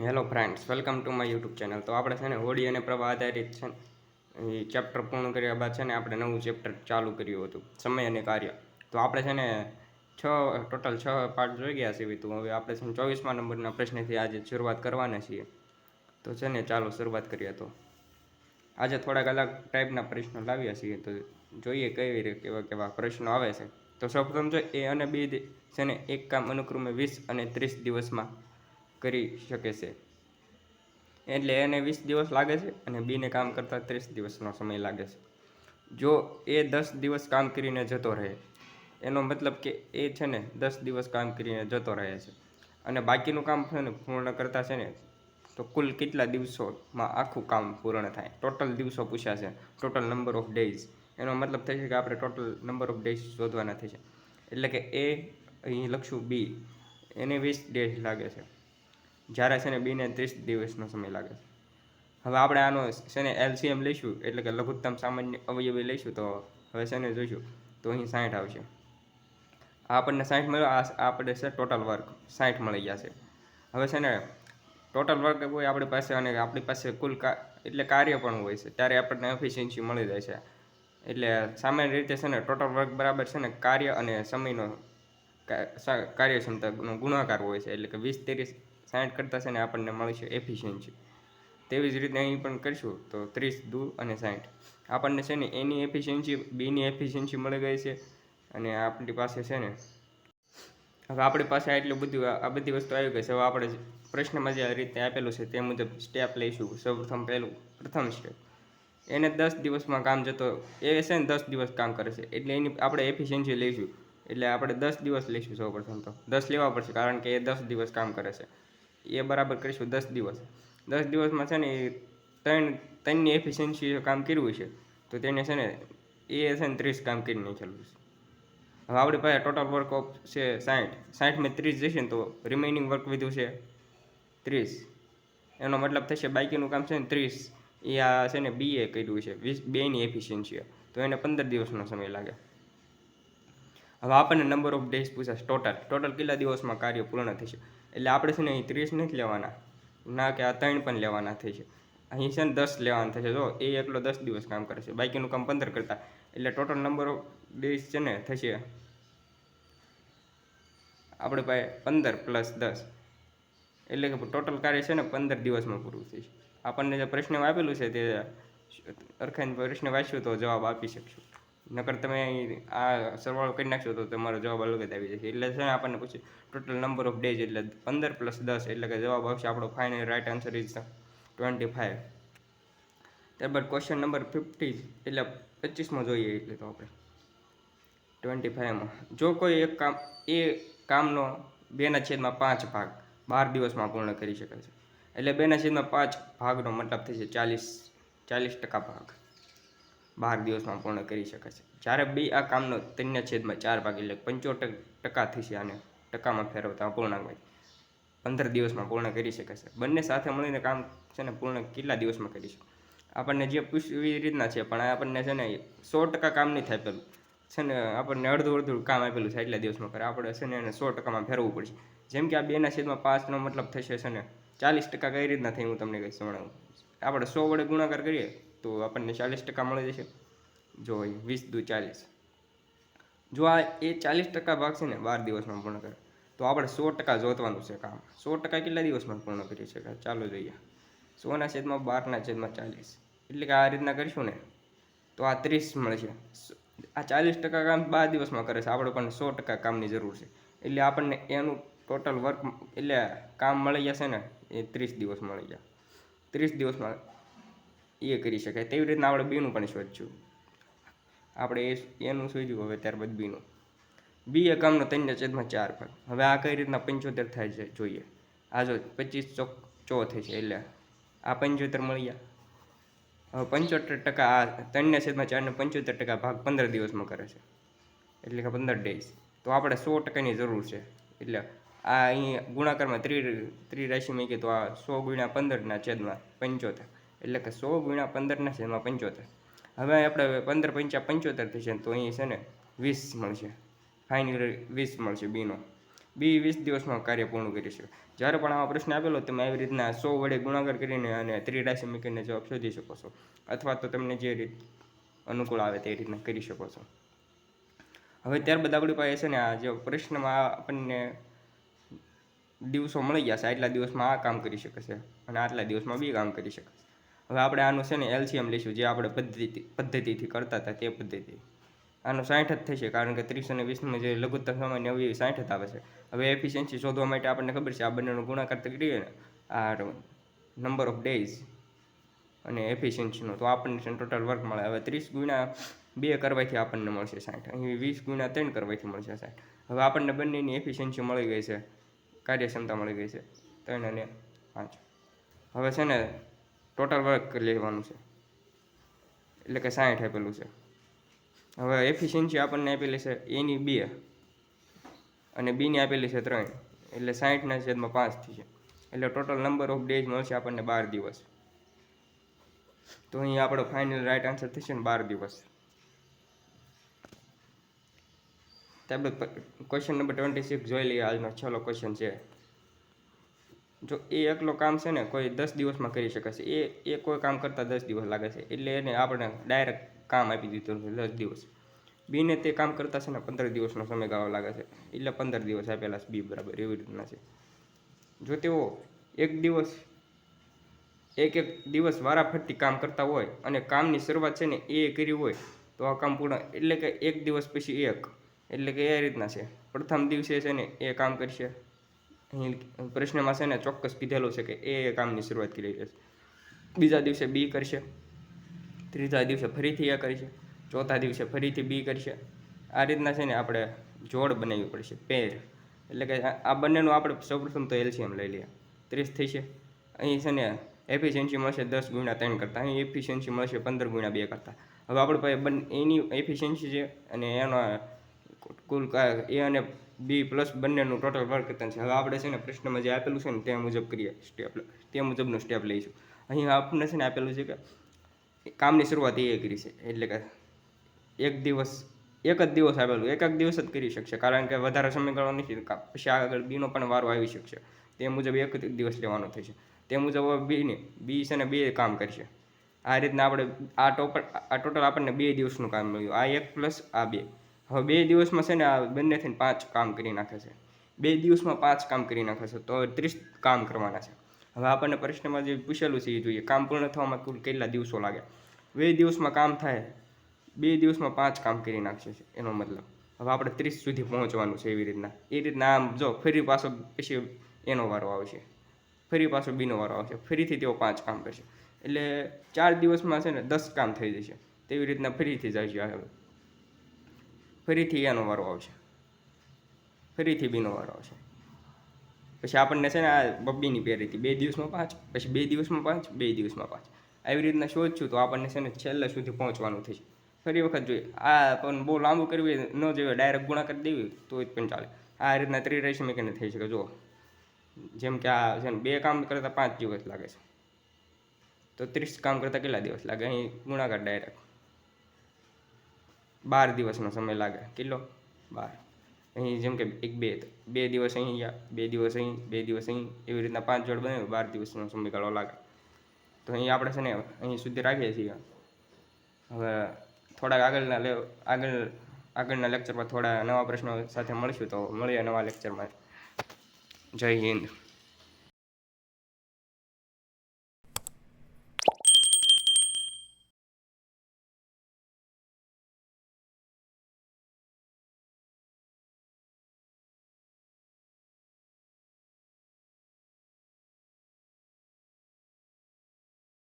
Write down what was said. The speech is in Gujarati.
Hello friends, welcome to my YouTube channel. તો આપણે છે ને હોડી અને પ્રવાહ આધારિત છે ને એ ચેપ્ટર પૂર્ણ કર્યા બાદ છે ને આપણે નવું ચેપ્ટર ચાલુ કર્યું હતું, સમય અને કાર્ય. તો આપણે છે ને ટોટલ 6 પાર્ટ જોઈ ગયા છીએ. તો હવે આપણે છે ને 24મા નંબરના પ્રશ્નથી આજે શરૂઆત કરવાના છીએ. તો છે ને ચાલો શરૂઆત કરીએ. તો આજે થોડાક અલગ ટાઈપના પ્રશ્નો લાવ્યા છીએ, તો જોઈએ કેવા કેવા પ્રશ્નો આવે છે. તો સૌપ્રથમ જો એ અને બી છે ને એક કામ અનુક્રમે 20 અને 30 દિવસમાં કરી શકે છે. એટલે એને 20 દિવસ લાગે છે અને બીને કામ કરતાં 30 દિવસનો સમય લાગે છે. જો એ 10 દિવસ કામ કરીને જતો રહે, એનો મતલબ કે એ છે ને 10 દિવસ કામ કરીને જતો રહે છે અને બાકીનું કામ છે ને પૂર્ણ કરતા છે ને તો કુલ કેટલા દિવસોમાં આખું કામ પૂર્ણ થાય. ટોટલ દિવસો પૂછ્યા છે, ટોટલ નંબર ઓફ ડેઝ. એનો મતલબ થઈ છે કે આપણે ટોટલ નંબર ઓફ ડેઝ શોધવાના થઈ છે. એટલે કે એ અહીં લખશું બી, એને 20 ડેઝ લાગે છે, જ્યારે છે ને બીને 30 દિવસનો સમય લાગે છે. હવે આપણે આનો છે ને એલસીએમ લઈશું, એટલે કે લઘુત્તમ સામાન્ય અવયવી લઈશું. તો હવે છે ને જોઈશું તો અહીં 60 આવશે. આપણને 60 મળ્યો. આ આપણે છે ટોટલ વર્ક 60 મળી ગયા છે. હવે છે ને ટોટલ વર્ક હોય આપણી પાસે અને આપણી પાસે કુલ એટલે કાર્ય પણ હોય છે, ત્યારે આપણને એફિશિયન્સી મળી જાય છે. એટલે સામાન્ય રીતે છે ને ટોટલ વર્ક બરાબર છે ને કાર્ય અને સમયનો કાર્યક્ષમતાનો ગુણાકાર હોય છે. એટલે કે 20, 30, 60 કરતાં છે ને આપણને મળશે એફિશિયન્સી. તેવી જ રીતે અહીં પણ કરીશું તો 30, 2 અને 60 આપણને છે ને એની એફિશિયન્સી, બીની એફિશિયન્સી મળી ગઈ છે. અને આપણી પાસે છે ને હવે આપણી પાસે એટલું બધું આ બધી વસ્તુ આવી ગઈ છે. હવે આપણે પ્રશ્નમાં જે રીતે આપેલું છે તે મુજબ સ્ટેપ લઈશું. સૌપ્રથમ પ્રથમ સ્ટેપ, એને 10 દિવસમાં કામ જતો, એ છે ને 10 દિવસ કામ કરે છે, એટલે એની આપણે એફિશિયન્સી લઈશું. એટલે આપણે 10 દિવસ લઈશું. સૌપ્રથમ તો 10 લેવા પડશે, કારણ કે એ 10 દિવસ કામ કરે છે. એ બરાબર કરીશું 10 દિવસ. 10 દિવસમાં છે ને એ ત્રણની એફિશિયન્સી કામ કર્યું છે, તો તેને છે ને એ છે ને 30 કામ કરી નાખેલું છે. હવે આપણી પાસે ટોટલ વર્ક ઓફ છે 60. 60 30 જશે ને તો રિમેનિંગ વર્ક વધ્યું છે 30. એનો મતલબ થશે બાકીનું કામ છે ને 30 એ આ છે ને બીએ કર્યું છે. 20 બેની એફિશિયન્સી, તો એને 15 દિવસનો સમય લાગે. હવે આપણને નંબર ઓફ ડેઝ પૂછાશે. ટોટલ કેટલા દિવસમાં કાર્ય પૂર્ણ થશે. એટલે આપણે છે ને અહીં 30 નથી લેવાના, ના કે આ 3 પણ લેવાના થઈ છે. અહીં છે ને 10 લેવાના થશે. જો એ એકલો 10 દિવસ કામ કરે છે, બાકીનું કામ 15 કરતા, એટલે ટોટલ નંબર ઓફ ડેઝ છે ને થશે આપણે પાસે 15 + 10, એટલે કે ટોટલ કાર્ય છે ને 15 દિવસમાં પૂરું થશે. આપણને જે પ્રશ્નમાં આપેલું છે તે અરખાઈને પ્રશ્ન વાંચ્યું તો જવાબ આપી શકશું. નકર તમે આ સરવાળો કરી નાખશો તો તમારો જવાબ અલગ જ આવી જશે. એટલે છે ને આપણને પૂછે ટોટલ નંબર ઓફ ડેઝ, એટલે 15 + 10, એટલે કે જવાબ આવશે આપણો ફાઇનલ રાઇટ આન્સર ઇઝ 25. ત્યારબાદ ક્વેશ્ચન નંબર 50, એટલે 25માં જોઈએ. એટલે તો આપણે 25માં જો કોઈ એક કામ એ કામનો 2/5 ભાગ 12 દિવસમાં પૂર્ણ કરી શકે છે. એટલે 2/5 ભાગનો મતલબ થશે 40% ભાગ 12 દિવસમાં પૂર્ણ કરી શકે છે. જ્યારે બી આ કામનો 3/4 ભાગ એટલે 75% થશે. આને ટકામાં ફેરવતા અપૂર્ણાંકમાં 15 દિવસમાં પૂર્ણ કરી શકે છે. બંને સાથે મળીને કામ છે ને પૂર્ણ કેટલા દિવસમાં કરી શકે. આપણને જે પૂછ્યું એ રીતના છે, પણ આપણને છે ને 100% કામ નહીં થાય. પેલું છે ને આપણને અડધું કામ આપેલું છે એટલા દિવસમાં કરે. આપણે છે ને એને 100%માં ફેરવવું પડશે. જેમ કે આ 2/5નો મતલબ થશે છે ને 40%. કઈ રીતના થઈ હું તમને કહીશ જણાવું. આપણે 100 વડે ગુણાકાર કરીએ તો આપણને 40% મળી જશે. જો 20 દુ 40. જો આ એ 40% ભાગ છે ને 12 દિવસમાં પૂર્ણ કરે, તો આપણે 100% જોતવાનું છે કામ. 100% કેટલા દિવસમાં પૂર્ણ કરી શકાય ચાલો જોઈએ. 100/12/40, એટલે કે આ રીતના કરીશું ને તો આ 30 મળશે. આ 40% કામ 12 દિવસમાં કરે છે, આપણે પણ 100% કામની જરૂર છે. એટલે આપણને એનું ટોટલ વર્ક એટલે કામ મળી જશે ને એ 30 દિવસ મળી ગયા. 30 દિવસમાં એ કરી શકાય. તેવી રીતના આપણે બીનું પણ શોધશું. આપણે એનું શોધ્યું, હવે ત્યારબાદ બીનું. બી એ કામનો 3/4 ભાગ. હવે આ કઈ રીતના 75 થાય છે જોઈએ. આ જો 25 ચોક છે, એટલે આ 75 મળી ગયા. હવે 75% આ 3/4 ને 75% ભાગ 15 દિવસમાં કરે છે, એટલે કે 15 ડેઝ. તો આપણે 100%ની જરૂર છે. એટલે આ અહીં ગુણાકારમાં ત્રિરાશિ મૂકી તો આ 100 × 15/75, એટલે કે 100 × 15/75. હવે આપણે 15 × 5 = 75 થશે, તો અહીં છે ને 20 મળશે. ફાઇનલ 20 મળશે બીનો. બી 20 દિવસમાં કાર્ય પૂર્ણ કરી શકે. જ્યારે પણ આવા પ્રશ્ન આપેલો તમે આવી રીતના 100 વડે ગુણાકાર કરીને અને ત્રિરાશી મૂકીને જવાબ શોધી શકો છો, અથવા તો તમને જે રીત અનુકૂળ આવે તે રીતના કરી શકો છો. હવે ત્યારબાદ આપણી પાસે છે ને આ જે પ્રશ્નમાં આપણને દિવસો મળી ગયા છે, આટલા દિવસમાં આ કામ કરી શકે છે અને આટલા દિવસમાં બી કામ કરી શકે છે. હવે આપણે આનું છે ને એલસીએમ લઈશું, જે આપણે પદ્ધતિથી કરતા હતા તે પદ્ધતિ. આનું 60 જ થશે, કારણ કે 30 અને 20માં જે લઘુત્તમ સમયની અવધિ 60 જ આવે છે. હવે એફિશિયન્સી શોધવા માટે આપણને ખબર છે આ બંનેનો ગુણાકાર કરીએ ને, આ નંબર ઓફ ડેઝ અને એફિશિયન્સીનો, તો આપણને ટોટલ વર્ક મળે. હવે 30 ગુણ્યા 2 કરવાથી આપણને મળશે 60, અહીં 20 ગુણ્યા 3 કરવાથી મળશે 60. હવે આપણને બંનેની એફિશિયન્સી મળી ગઈ છે, કાર્યક્ષમતા મળી ગઈ છે 3 અને 5. હવે છે ને ટોટલ વર્ક લેવાનું છે, એટલે કે 60 આપેલું છે. હવે એફિશિયન્સી આપણને આપેલી છે એની 2 અને બીની આપેલી છે 3, એટલે 60/5 થશે. એટલે ટોટલ નંબર ઓફ ડેઝ મળશે આપણને 12 દિવસ. તો અહીં આપણો ફાઇનલ રાઇટ આન્સર થશે ને 12 દિવસ. ત્યારબાદ ક્વેશ્ચન નંબર 26 જોઈ લઈએ. આજનો છેલ્લો ક્વેશ્ચન છે, જો એ એકલો કામ છે ને કોઈ 10 દિવસમાં કરી શકે છે, એ કોઈ કામ કરતાં 10 દિવસ લાગે છે, એટલે એને આપણે ડાયરેક્ટ કામ આપી દીધું છે 10 દિવસ. બીને તે કામ કરતાં છે ને 15 દિવસનો સમયગાળો લાગે છે, એટલે 15 દિવસ આપેલા છે બી બરાબર એવી રીતના છે. જો તેઓ એક દિવસ વારાફરતી કામ કરતા હોય અને કામની શરૂઆત છે ને એ કરી હોય, તો આ કામ પૂર્ણ, એટલે કે એક દિવસ પછી એક, એટલે કે એ રીતના છે. પ્રથમ દિવસે છે ને એ કામ કરશે, અહીં પ્રશ્નમાં છે ને ચોક્કસ કીધેલું છે કે એ કામની શરૂઆત કરી છે. બીજા દિવસે બી કરશે, ત્રીજા દિવસે ફરીથી એ કરશે, ચોથા દિવસે ફરીથી બી કરશે. આ રીતના છે ને આપણે જોડ બનાવવી પડશે, પેર. એટલે કે આ બંનેનું આપણે સૌપ્રથમ તો એલસીએમ લઈ લઈએ, 30 થશે. અહીં છે ને એફિશિયન્સી મળશે 10 ગુણ્યા 3 કરતાં, અહીં એફિશિયન્સી મળશે 15 ગુણ્યા 2 કરતાં. હવે આપણે પાસે એની એફિશિયન્સી છે અને એનો કુલ એ અને બી પ્લસ બંનેનું ટોટલ વર્ક કરતા છે. હવે આપણે છે ને પ્રશ્નમાં જે આપેલું છે ને તે મુજબ કરીએ તે મુજબનું સ્ટેપ લઈશું. અહીં આપણને છે ને આપેલું છે કે કામની શરૂઆત એ કરી છે, એટલે કે એક જ દિવસ આપેલું, એક દિવસ જ કરી શકશે, કારણ કે વધારે સમયગાળો નથી. પછી આગળ બીનો પણ વારો આવી શકશે, તે મુજબ એક જ દિવસ લેવાનો થશે. તે મુજબ બી છે ને 2 કામ કરશે. આ રીતના આપણે આ ટોટલ આપણને 2 દિવસનું કામ મળ્યું, આ 1 પ્લસ આ 2. હવે 2 દિવસમાં છે ને આ બંને થઈને 5 કામ કરી નાખે છે. 2 દિવસમાં 5 કામ કરી નાખે છે, તો 30 કામ કરવાના છે. હવે આપણને પ્રશ્નમાં જે પૂછેલું છે એ જોઈએ, કામ પૂર્ણ થવામાં કુલ કેટલા દિવસો લાગે. 2 દિવસમાં કામ થાય, 2 દિવસમાં 5 કામ કરી નાખશે એનો મતલબ. હવે આપણે 30 સુધી પહોંચવાનું છે એવી રીતના. એ રીતના આમ જો ફરી પાછો પછી એનો વારો આવશે, ફરી પાછો બીનો વારો આવશે, ફરીથી તેઓ 5 કામ કરશે, એટલે 4 દિવસમાં છે ને 10 કામ થઈ જશે. તેવી રીતના ફરીથી જાય છે, ફરીથી એનો વારો આવશે, ફરીથી બીનો વારો આવશે. પછી આપણને છે ને આ બબ્બીની પેર હતી, 2 દિવસમાં 5, પછી 2 દિવસમાં 5, 2 દિવસમાં 5. આવી રીતના શોધશું તો આપણને છે ને છેલ્લે સુધી પહોંચવાનું થશે. ફરી વખત જોઈએ, આ પણ બહુ લાંબુ કરવી ન જોઈએ, ડાયરેક્ટ ગુણાકાર દેવી તો જ પણ ચાલે. આ રીતના ત્રિરેશી મેકીને થઈ શકે. જુઓ, જેમ કે આ છે ને 2 કામ કરતાં 5 દિવસ લાગે છે, તો 30 કામ કરતાં કેટલા દિવસ લાગે, અહીં ગુણાકાર ડાયરેક્ટ 12 દિવસનો સમય લાગે. કેટલો? 12. અહીં જેમ કે 2 દિવસ અહીં ગયા, 2 દિવસ અહીં, 2 દિવસ અહીં, એવી રીતના 5 જોડ બનાવી 12 દિવસનો સમયગાળો લાગે. તો અહીં આપણે છે ને અહીં સુધી રાખીએ છીએ. હવે થોડાક આગળના લેક્ચરમાં થોડા નવા પ્રશ્નો સાથે મળીશું, તો મળીએ નવા લેક્ચરમાં. જય હિન્દ.